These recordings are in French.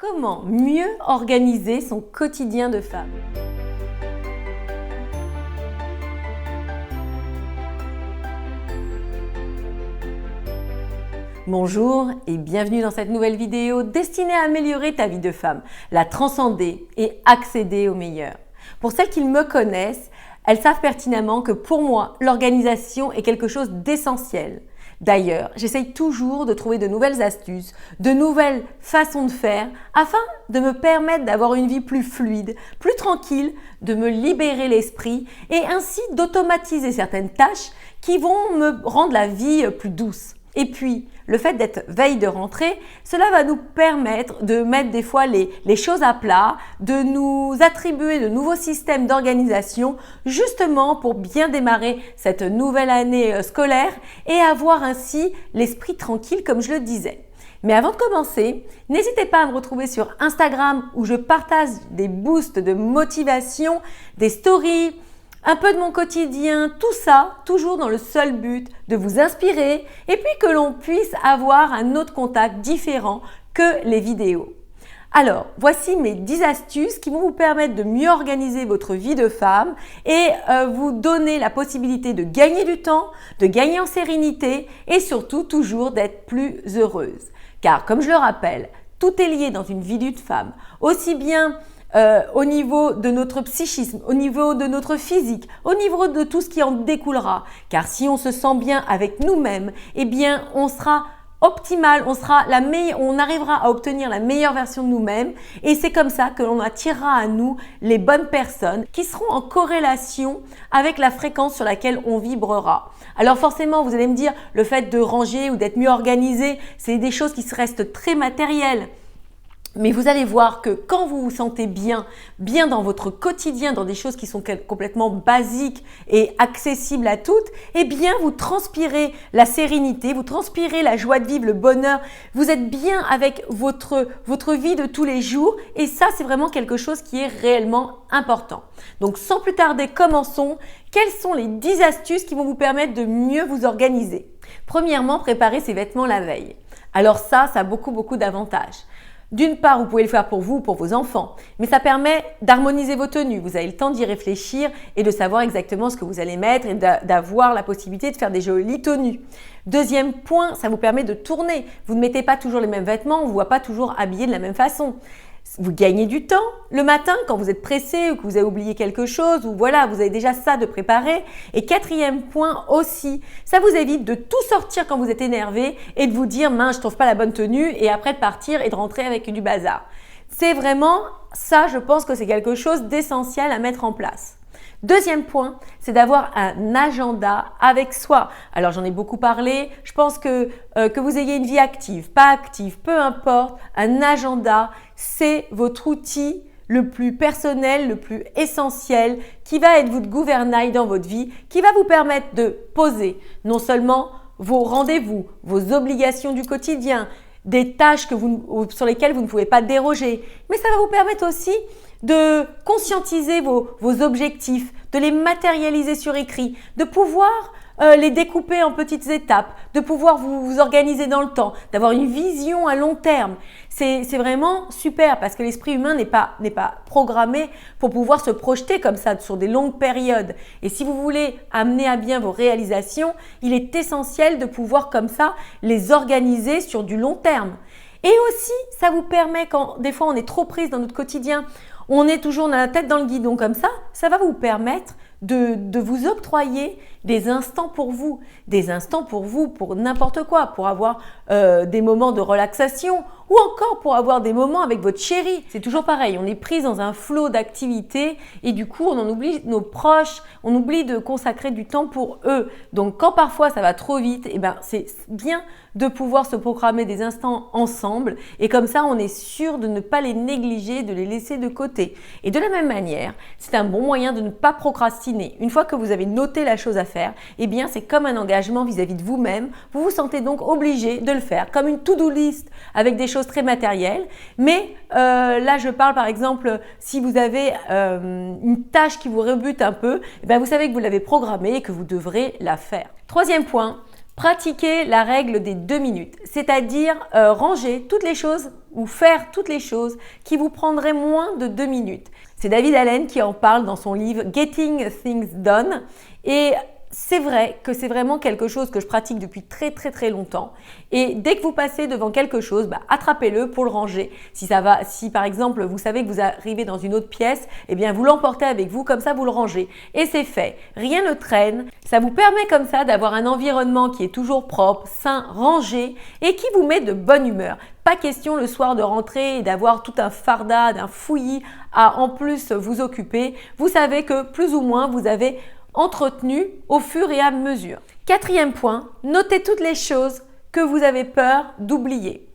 Comment mieux organiser son quotidien de femme? Bonjour et bienvenue dans cette nouvelle vidéo destinée à améliorer ta vie de femme, la transcender et accéder au meilleur. Pour celles qui me connaissent, elles savent pertinemment que pour moi, l'organisation est quelque chose d'essentiel. D'ailleurs, j'essaye toujours de trouver de nouvelles astuces, de nouvelles façons de faire afin de me permettre d'avoir une vie plus fluide, plus tranquille, de me libérer l'esprit et ainsi d'automatiser certaines tâches qui vont me rendre la vie plus douce. Et puis, le fait d'être veille de rentrée, cela va nous permettre de mettre des fois les choses à plat, de nous attribuer de nouveaux systèmes d'organisation justement pour bien démarrer cette nouvelle année scolaire et avoir ainsi l'esprit tranquille comme je le disais. Mais avant de commencer, n'hésitez pas à me retrouver sur Instagram où je partage des boosts de motivation, des stories, un peu de mon quotidien, tout ça, toujours dans le seul but de vous inspirer et puis que l'on puisse avoir un autre contact différent que les vidéos. Alors, voici mes 10 astuces qui vont vous permettre de mieux organiser votre vie de femme et vous donner la possibilité de gagner du temps, de gagner en sérénité et surtout toujours d'être plus heureuse. Car comme je le rappelle, tout est lié dans une vie d'une femme, aussi bien au niveau de notre psychisme, au niveau de notre physique, au niveau de tout ce qui en découlera. Car si on se sent bien avec nous-mêmes, eh bien on sera optimal, on arrivera à obtenir la meilleure version de nous-mêmes et c'est comme ça que l'on attirera à nous les bonnes personnes qui seront en corrélation avec la fréquence sur laquelle on vibrera. Alors forcément, vous allez me dire, le fait de ranger ou d'être mieux organisé, c'est des choses qui restent très matérielles. Mais vous allez voir que quand vous vous sentez bien dans votre quotidien, dans des choses qui sont complètement basiques et accessibles à toutes, eh bien vous transpirez la sérénité, vous transpirez la joie de vivre, le bonheur, vous êtes bien avec votre vie de tous les jours et ça c'est vraiment quelque chose qui est réellement important. Donc sans plus tarder, commençons. Quelles sont les 10 astuces qui vont vous permettre de mieux vous organiser? Premièrement, préparer ses vêtements la veille. Alors ça a beaucoup d'avantages. D'une part, vous pouvez le faire pour vous ou pour vos enfants, mais ça permet d'harmoniser vos tenues. Vous avez le temps d'y réfléchir et de savoir exactement ce que vous allez mettre et d'avoir la possibilité de faire des jolies tenues. Deuxième point, ça vous permet de tourner. Vous ne mettez pas toujours les mêmes vêtements, on ne vous voit pas toujours habillé de la même façon. Vous gagnez du temps le matin quand vous êtes pressé ou que vous avez oublié quelque chose ou voilà, vous avez déjà ça de préparer. Et quatrième point aussi, ça vous évite de tout sortir quand vous êtes énervé et de vous dire « mince, je trouve pas la bonne tenue » et après de partir et de rentrer avec du bazar. C'est vraiment ça, je pense que c'est quelque chose d'essentiel à mettre en place. Deuxième point, c'est d'avoir un agenda avec soi. Alors j'en ai beaucoup parlé, je pense que vous ayez une vie active, pas active, peu importe, un agenda, c'est votre outil le plus personnel, le plus essentiel, qui va être votre gouvernail dans votre vie, qui va vous permettre de poser non seulement vos rendez-vous, vos obligations du quotidien, des tâches sur lesquelles vous ne pouvez pas déroger, mais ça va vous permettre aussi de conscientiser vos objectifs, de les matérialiser sur écrit, de pouvoir les découper en petites étapes, de pouvoir vous organiser dans le temps, d'avoir une vision à long terme. C'est vraiment super parce que l'esprit humain n'est pas programmé pour pouvoir se projeter comme ça sur des longues périodes. Et si vous voulez amener à bien vos réalisations, il est essentiel de pouvoir comme ça les organiser sur du long terme. Et aussi, ça vous permet quand des fois on est trop prise dans notre quotidien, on est toujours la tête dans le guidon comme ça va vous permettre de vous octroyer des instants pour vous pour n'importe quoi, pour avoir des moments de relaxation ou encore pour avoir des moments avec votre chéri. C'est toujours pareil, on est pris dans un flot d'activités et du coup on en oublie nos proches, on oublie de consacrer du temps pour eux. Donc quand parfois ça va trop vite, eh ben, c'est bien de pouvoir se programmer des instants ensemble et comme ça on est sûr de ne pas les négliger, de les laisser de côté. Et de la même manière, c'est un bon moyen de ne pas procrastiner. Une fois que vous avez noté la chose à faire, eh bien c'est comme un engagement vis-à-vis de vous-même. Vous vous sentez donc obligé de le faire, comme une to-do list avec des choses très matérielles. Mais là, je parle par exemple, si vous avez une tâche qui vous rebute un peu, eh bien, vous savez que vous l'avez programmée et que vous devrez la faire. Troisième point, Pratiquez la règle des 2 minutes, c'est-à-dire ranger toutes les choses ou faire toutes les choses qui vous prendraient moins de 2 minutes. C'est David Allen qui en parle dans son livre Getting Things Done et c'est vrai que c'est vraiment quelque chose que je pratique depuis très longtemps et dès que vous passez devant quelque chose, attrapez-le pour le ranger. Si par exemple vous savez que vous arrivez dans une autre pièce, eh bien vous l'emportez avec vous, comme ça vous le rangez et c'est fait. Rien ne traîne, ça vous permet comme ça d'avoir un environnement qui est toujours propre, sain, rangé et qui vous met de bonne humeur. Pas question le soir de rentrer et d'avoir tout un fardeau, un fouillis à en plus vous occuper. Vous savez que plus ou moins vous avez entretenu au fur et à mesure. 4e point, notez toutes les choses que vous avez peur d'oublier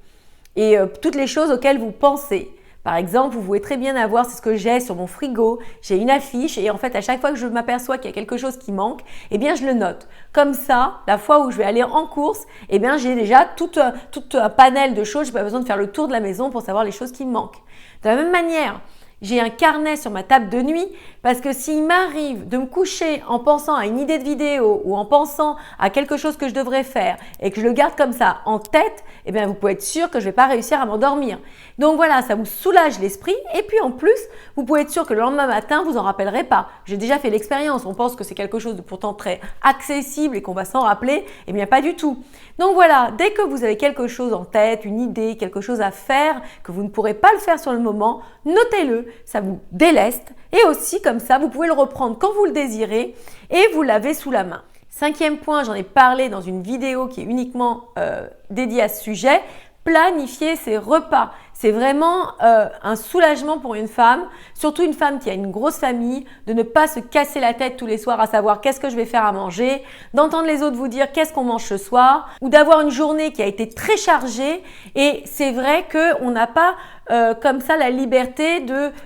et toutes les choses auxquelles vous pensez. Par exemple, vous pouvez très bien avoir, c'est ce que j'ai sur mon frigo, j'ai une affiche et en fait à chaque fois que je m'aperçois qu'il y a quelque chose qui manque, eh bien je le note. Comme ça, la fois où je vais aller en course, eh bien j'ai déjà tout un panel de choses, je n'ai pas besoin de faire le tour de la maison pour savoir les choses qui me manquent. De la même manière, j'ai un carnet sur ma table de nuit parce que s'il m'arrive de me coucher en pensant à une idée de vidéo ou en pensant à quelque chose que je devrais faire et que je le garde comme ça en tête, eh bien vous pouvez être sûr que je ne vais pas réussir à m'endormir. Donc voilà, ça vous soulage l'esprit et puis en plus, vous pouvez être sûr que le lendemain matin, vous en rappellerez pas. J'ai déjà fait l'expérience, on pense que c'est quelque chose de pourtant très accessible et qu'on va s'en rappeler, eh bien pas du tout. Donc voilà, dès que vous avez quelque chose en tête, une idée, quelque chose à faire, que vous ne pourrez pas le faire sur le moment, notez-le, ça vous déleste et aussi comme ça, vous pouvez le reprendre quand vous le désirez et vous l'avez sous la main. 5e point, j'en ai parlé dans une vidéo qui est uniquement dédiée à ce sujet, planifier ses repas. C'est vraiment un soulagement pour une femme, surtout une femme qui a une grosse famille, de ne pas se casser la tête tous les soirs à savoir qu'est-ce que je vais faire à manger, d'entendre les autres vous dire qu'est-ce qu'on mange ce soir ou d'avoir une journée qui a été très chargée et c'est vrai qu'on n'a pas comme ça la liberté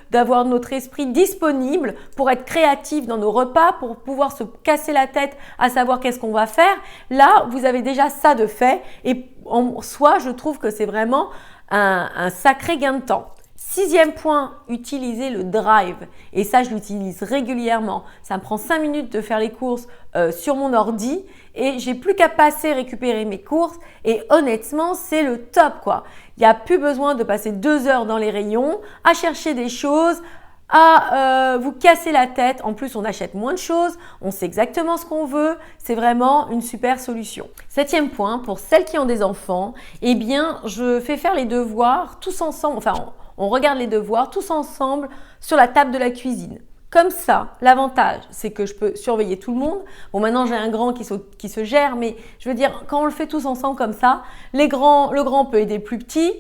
d'avoir notre esprit disponible pour être créatif dans nos repas, pour pouvoir se casser la tête à savoir qu'est-ce qu'on va faire. Là, vous avez déjà ça de fait et en soi, je trouve que c'est vraiment un sacré gain de temps. 6e point, utilisez le drive. Et ça, je l'utilise régulièrement. Ça me prend 5 minutes de faire les courses sur mon ordi et j'ai plus qu'à passer récupérer mes courses. Et honnêtement, c'est le top quoi. Il n'y a plus besoin de passer 2 heures dans les rayons à chercher des choses, à vous casser la tête. En plus, on achète moins de choses, on sait exactement ce qu'on veut. C'est vraiment une super solution. 7e point, pour celles qui ont des enfants, eh bien, je fais faire les devoirs tous ensemble. Enfin, on regarde les devoirs tous ensemble sur la table de la cuisine. Comme ça, l'avantage, c'est que je peux surveiller tout le monde. Bon, maintenant, j'ai un grand qui se gère, mais je veux dire, quand on le fait tous ensemble comme ça, le grand peut aider le plus petit.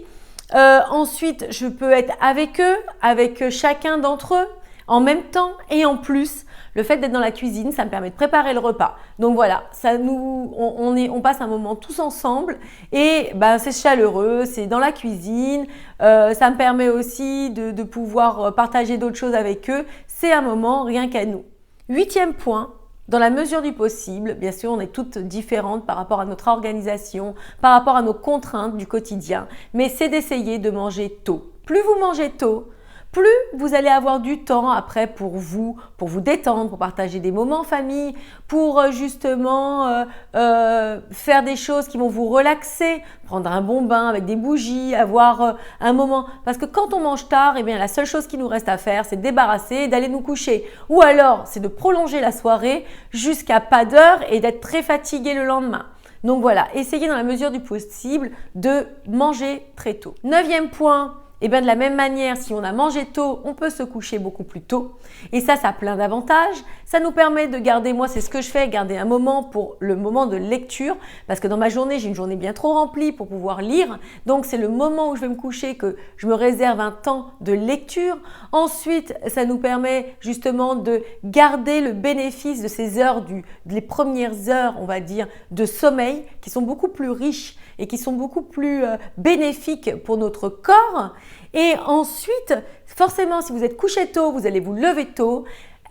Ensuite, je peux être avec eux, avec chacun d'entre eux en même temps et en plus, le fait d'être dans la cuisine, ça me permet de préparer le repas. Donc voilà, on passe un moment tous ensemble et c'est chaleureux, c'est dans la cuisine. Ça me permet aussi de pouvoir partager d'autres choses avec eux. C'est un moment rien qu'à nous. 8e point. Dans la mesure du possible, bien sûr, on est toutes différentes par rapport à notre organisation, par rapport à nos contraintes du quotidien, mais c'est d'essayer de manger tôt. Plus vous mangez tôt, plus vous allez avoir du temps après pour vous détendre, pour partager des moments en famille, pour justement faire des choses qui vont vous relaxer, prendre un bon bain avec des bougies, avoir un moment. Parce que quand on mange tard, eh bien, la seule chose qui nous reste à faire, c'est de débarrasser et d'aller nous coucher. Ou alors, c'est de prolonger la soirée jusqu'à pas d'heure et d'être très fatigué le lendemain. Donc voilà, essayez dans la mesure du possible de manger très tôt. 9e point. Et bien de la même manière, si on a mangé tôt, on peut se coucher beaucoup plus tôt. Et ça a plein d'avantages. Ça nous permet de garder, moi c'est ce que je fais, garder un moment pour le moment de lecture. Parce que dans ma journée, j'ai une journée bien trop remplie pour pouvoir lire. Donc c'est le moment où je vais me coucher que je me réserve un temps de lecture. Ensuite, ça nous permet justement de garder le bénéfice de ces heures, les premières heures, on va dire, de sommeil qui sont beaucoup plus riches et qui sont beaucoup plus bénéfiques pour notre corps. Et ensuite, forcément, si vous êtes couché tôt, vous allez vous lever tôt.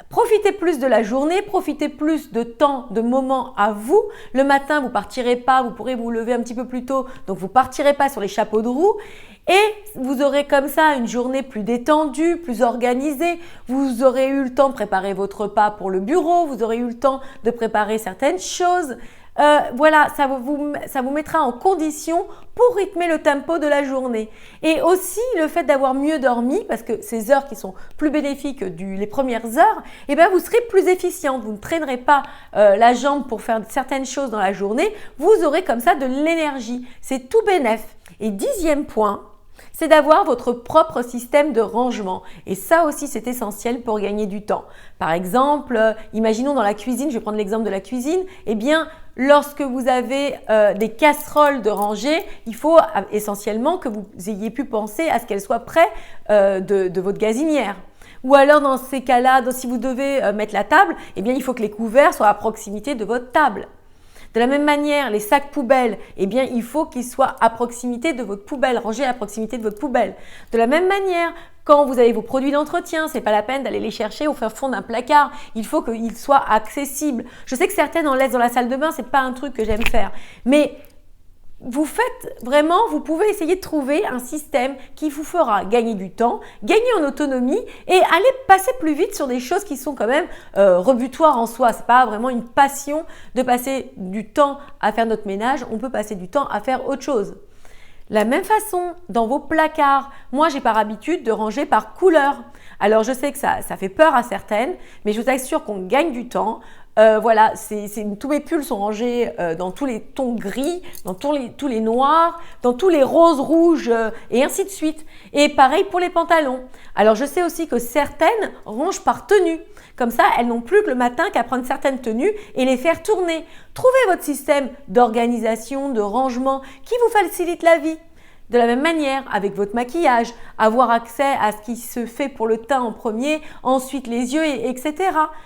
Profitez plus de la journée, profitez plus de temps, de moments à vous. Le matin, vous partirez pas, vous pourrez vous lever un petit peu plus tôt, donc vous partirez pas sur les chapeaux de roue. Et vous aurez comme ça une journée plus détendue, plus organisée. Vous aurez eu le temps de préparer votre repas pour le bureau, vous aurez eu le temps de préparer certaines choses. Voilà, ça vous mettra en condition pour rythmer le tempo de la journée. Et aussi le fait d'avoir mieux dormi, parce que ces heures qui sont plus bénéfiques les premières heures, eh bien vous serez plus efficiente. Vous ne traînerez pas la jambe pour faire certaines choses dans la journée. Vous aurez comme ça de l'énergie. C'est tout bénef. Et 10e point, c'est d'avoir votre propre système de rangement. Et ça aussi, c'est essentiel pour gagner du temps. Par exemple, imaginons dans la cuisine, je vais prendre l'exemple de la cuisine, eh bien, lorsque vous avez des casseroles de ranger, il faut essentiellement que vous ayez pu penser à ce qu'elles soient près de votre gazinière. Ou alors dans ces cas-là, si vous devez mettre la table, eh bien, il faut que les couverts soient à proximité de votre table. De la même manière, les sacs poubelles, eh bien, il faut qu'ils soient à proximité de votre poubelle, rangés à proximité de votre poubelle. De la même manière, quand vous avez vos produits d'entretien, c'est pas la peine d'aller les chercher au fin fond d'un placard. Il faut qu'ils soient accessibles. Je sais que certaines en laissent dans la salle de bain, c'est pas un truc que j'aime faire. Mais vous faites vraiment, vous pouvez essayer de trouver un système qui vous fera gagner du temps, gagner en autonomie et aller passer plus vite sur des choses qui sont quand même rebutoires en soi. C'est pas vraiment une passion de passer du temps à faire notre ménage, on peut passer du temps à faire autre chose. La même façon, dans vos placards, moi j'ai par habitude de ranger par couleur. Alors je sais que ça fait peur à certaines, mais je vous assure qu'on gagne du temps. Voilà, tous mes pulls sont rangés dans tous les tons gris, dans tous les noirs, dans tous les roses, rouges et ainsi de suite. Et pareil pour les pantalons. Alors je sais aussi que certaines rangent par tenue. Comme ça, elles n'ont plus que le matin qu'à prendre certaines tenues et les faire tourner. Trouvez votre système d'organisation, de rangement qui vous facilite la vie. De la même manière, avec votre maquillage, avoir accès à ce qui se fait pour le teint en premier, ensuite les yeux, etc.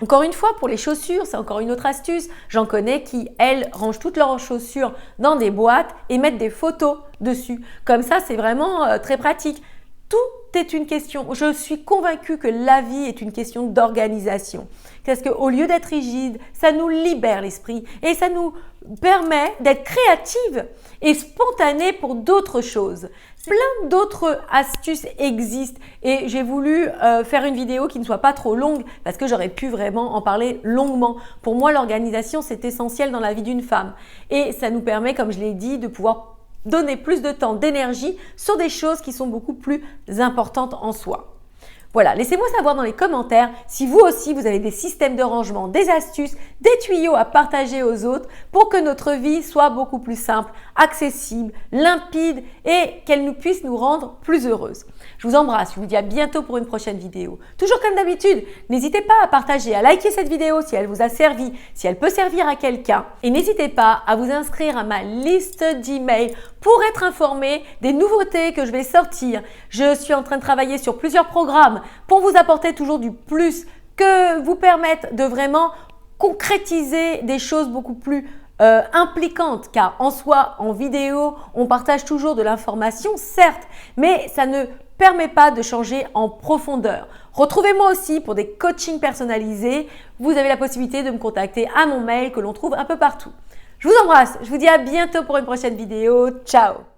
Encore une fois, pour les chaussures, c'est encore une autre astuce. J'en connais qui, elles, rangent toutes leurs chaussures dans des boîtes et mettent des photos dessus. Comme ça, c'est vraiment très pratique. Tout est une question. Je suis convaincue que la vie est une question d'organisation. Parce qu'au lieu d'être rigide, ça nous libère l'esprit et ça nous permet d'être créative et spontanée pour d'autres choses. Plein d'autres astuces existent et j'ai voulu faire une vidéo qui ne soit pas trop longue parce que j'aurais pu vraiment en parler longuement. Pour moi, l'organisation, c'est essentiel dans la vie d'une femme et ça nous permet, comme je l'ai dit, de pouvoir donner plus de temps, d'énergie sur des choses qui sont beaucoup plus importantes en soi. Voilà, laissez-moi savoir dans les commentaires si vous aussi vous avez des systèmes de rangement, des astuces, des tuyaux à partager aux autres pour que notre vie soit beaucoup plus simple, accessible, limpide et qu'elle nous puisse nous rendre plus heureuses. Je vous embrasse, je vous dis à bientôt pour une prochaine vidéo. Toujours comme d'habitude, n'hésitez pas à partager, à liker cette vidéo si elle vous a servi, si elle peut servir à quelqu'un. Et n'hésitez pas à vous inscrire à ma liste d'emails pour être informé des nouveautés que je vais sortir. Je suis en train de travailler sur plusieurs programmes pour vous apporter toujours du plus que vous permettre de vraiment concrétiser des choses beaucoup plus impliquantes, car en soi, en vidéo, on partage toujours de l'information, certes, mais ça ne permet pas de changer en profondeur. Retrouvez-moi aussi pour des coachings personnalisés. Vous avez la possibilité de me contacter à mon mail que l'on trouve un peu partout. Je vous embrasse, je vous dis à bientôt pour une prochaine vidéo. Ciao!